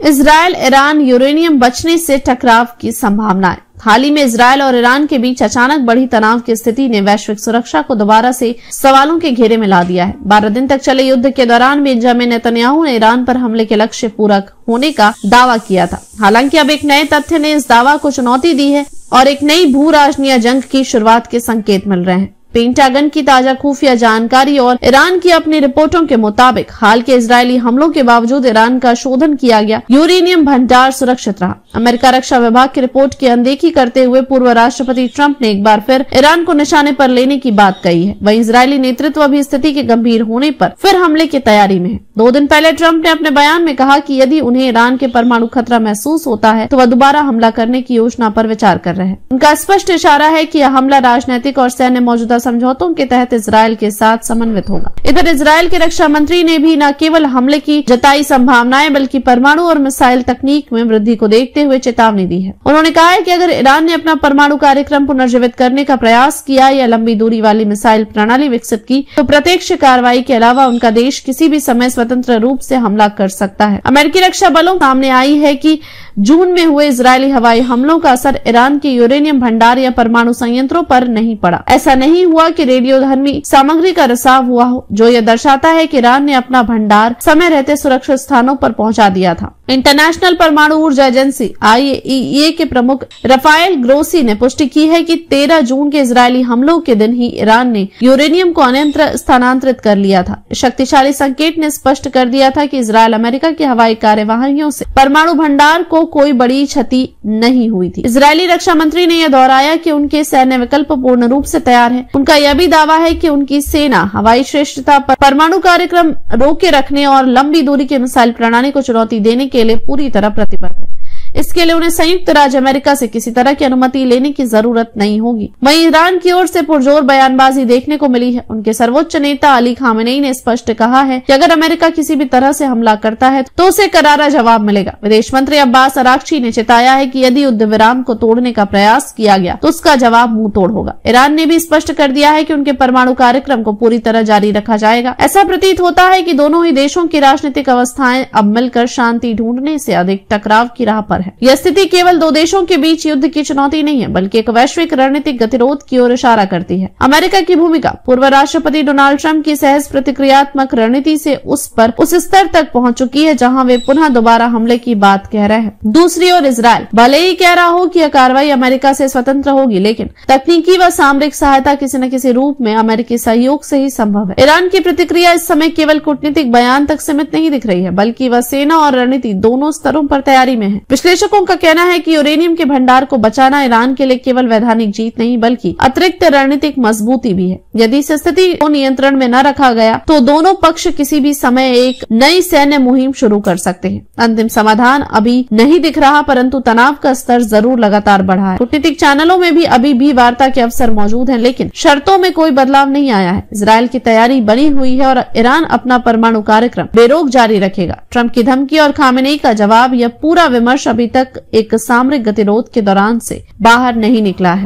Israel Iran uranium बचने से टकराव की संभावनाएं। हाल ही में इजरायल और ईरान के बीच अचानक बढ़ी तनाव की स्थिति ने वैश्विक सुरक्षा को दोबारा से सवालों के घेरे में ला दिया है। 12 दिन तक चले युद्ध के दौरान बेंजामिन नेतन्याहू ने ईरान पर हमले के लक्ष्य पूरक होने का दावा किया था। हालांकि अब एक नए तथ्य ने इस दावा को चुनौती दी है और एक नई भू राजनीय जंग की शुरुआत के संकेत मिल रहे हैं। पेंटागन की ताजा खुफिया जानकारी और ईरान की अपनी रिपोर्टों के मुताबिक हाल के इजरायली हमलों के बावजूद ईरान का शोधन किया गया यूरेनियम भंडार सुरक्षित रहा। अमेरिका रक्षा विभाग की रिपोर्ट की अनदेखी करते हुए पूर्व राष्ट्रपति ट्रंप ने एक बार फिर ईरान को निशाने पर लेने की बात कही है। वहीं इजरायली नेतृत्व भी स्थिति के गंभीर होने पर फिर हमले की तैयारी में है। 2 दिन पहले ट्रंप ने अपने बयान में कहा कि यदि उन्हें ईरान के परमाणु खतरा महसूस होता है तो वह दोबारा हमला करने की योजना पर विचार कर रहे हैं। उनका स्पष्ट इशारा है कि यह हमला राजनीतिक और सैन्य मौजूदा समझौतों के तहत इजरायल के साथ समन्वित होगा। इधर इजरायल के रक्षा मंत्री ने भी न केवल हमले की जताई संभावनाएं बल्कि परमाणु और मिसाइल तकनीक में वृद्धि को देखते हुए चेतावनी दी है। उन्होंने कहा है कि अगर ईरान ने अपना परमाणु कार्यक्रम पुनर्जीवित करने का प्रयास किया या लंबी दूरी वाली मिसाइल प्रणाली विकसित की तो प्रत्यक्ष कार्रवाई के अलावा उनका देश किसी भी समय स्वतंत्र रूप से हमला कर सकता है। अमेरिकी रक्षा बलों सामने आई है कि जून में हुए इजरायली हवाई हमलों का असर ईरान के यूरेनियम भंडार या परमाणु संयंत्रों पर नहीं पड़ा। ऐसा नहीं हुआ कि रेडियोधर्मी सामग्री का रिसाव हुआ हो, जो यह दर्शाता है कि ईरान ने अपना भंडार समय रहते सुरक्षित स्थानों पर पहुंचा दिया था। इंटरनेशनल परमाणु ऊर्जा एजेंसी IAEA के प्रमुख राफेल ग्रोसी ने पुष्टि की है कि 13 जून के इजरायली हमलों के दिन ही ईरान ने यूरेनियम को अन्यत्र स्थानांतरित कर लिया था। शक्तिशाली संकेत ने स्पष्ट कर दिया था कि इजरायल अमेरिका की हवाई कार्यवाहियों से परमाणु भंडार को कोई बड़ी क्षति नहीं हुई थी। इजरायली रक्षा मंत्री ने यह दोहराया कि उनके सैन्य विकल्प पूर्ण रूप से तैयार है। उनका यह भी दावा है कि उनकी सेना हवाई श्रेष्ठता पर परमाणु कार्यक्रम रोके रखने और लंबी दूरी की मिसाइल प्रणाली को चुनौती देने के लिए पूरी तरह प्रतिबद्ध है। इसके लिए उन्हें संयुक्त राज्य अमेरिका से किसी तरह की अनुमति लेने की जरूरत नहीं होगी। वहीं ईरान की ओर से पुरजोर बयानबाजी देखने को मिली है। उनके सर्वोच्च नेता अली खामेनेई ने स्पष्ट कहा है कि अगर अमेरिका किसी भी तरह से हमला करता है तो उसे करारा जवाब मिलेगा। विदेश मंत्री अब्बास अराक्ची ने चेताया है कि यदि युद्ध विराम को तोड़ने का प्रयास किया गया तो उसका जवाब मुंह तोड़ होगा। ईरान ने भी स्पष्ट कर दिया है कि उनके परमाणु कार्यक्रम को पूरी तरह जारी रखा जाएगा। ऐसा प्रतीत होता है कि दोनों ही देशों की राजनीतिक अवस्थाएं अब मिलकर शांति ढूंढने से अधिक टकराव की राह पर है। यह स्थिति केवल 2 देशों के बीच युद्ध की चुनौती नहीं है बल्कि एक वैश्विक रणनीतिक गतिरोध की ओर इशारा करती है। अमेरिका की भूमिका पूर्व राष्ट्रपति डोनाल्ड ट्रंप की सहज प्रतिक्रियात्मक रणनीति से उस स्तर तक पहुंच चुकी है जहां वे पुनः दोबारा हमले की बात कह रहे हैं। दूसरी ओर इजरायल भले ही कह रहा हो कि यह कार्रवाई अमेरिका से स्वतंत्र होगी, लेकिन तकनीकी व सामरिक सहायता किसी न किसी रूप में अमेरिकी सहयोग से ही संभव है। ईरान की प्रतिक्रिया इस समय केवल कूटनीतिक बयान तक सीमित नहीं दिख रही है बल्कि वह सेना और रणनीति दोनों स्तरों पर तैयारी में है। विश्लेषकों का कहना है कि यूरेनियम के भंडार को बचाना ईरान के लिए केवल वैधानिक जीत नहीं बल्कि अतिरिक्त रणनीतिक मजबूती भी है। यदि इस स्थिति को नियंत्रण में न रखा गया तो दोनों पक्ष किसी भी समय एक नई सैन्य मुहिम शुरू कर सकते हैं। अंतिम समाधान अभी नहीं दिख रहा परंतु तनाव का स्तर जरूर लगातार बढ़ा है। कूटनीतिक चैनलों में भी अभी भी वार्ता के अवसर मौजूद हैं, लेकिन शर्तों में कोई बदलाव नहीं आया है। इजरायल की तैयारी बनी हुई है और ईरान अपना परमाणु कार्यक्रम बेरोक जारी रखेगा। ट्रंप की धमकी और खामेनेई का जवाब, यह पूरा विमर्श अभी तक एक सामरिक गतिरोध के दौरान से बाहर नहीं निकला है।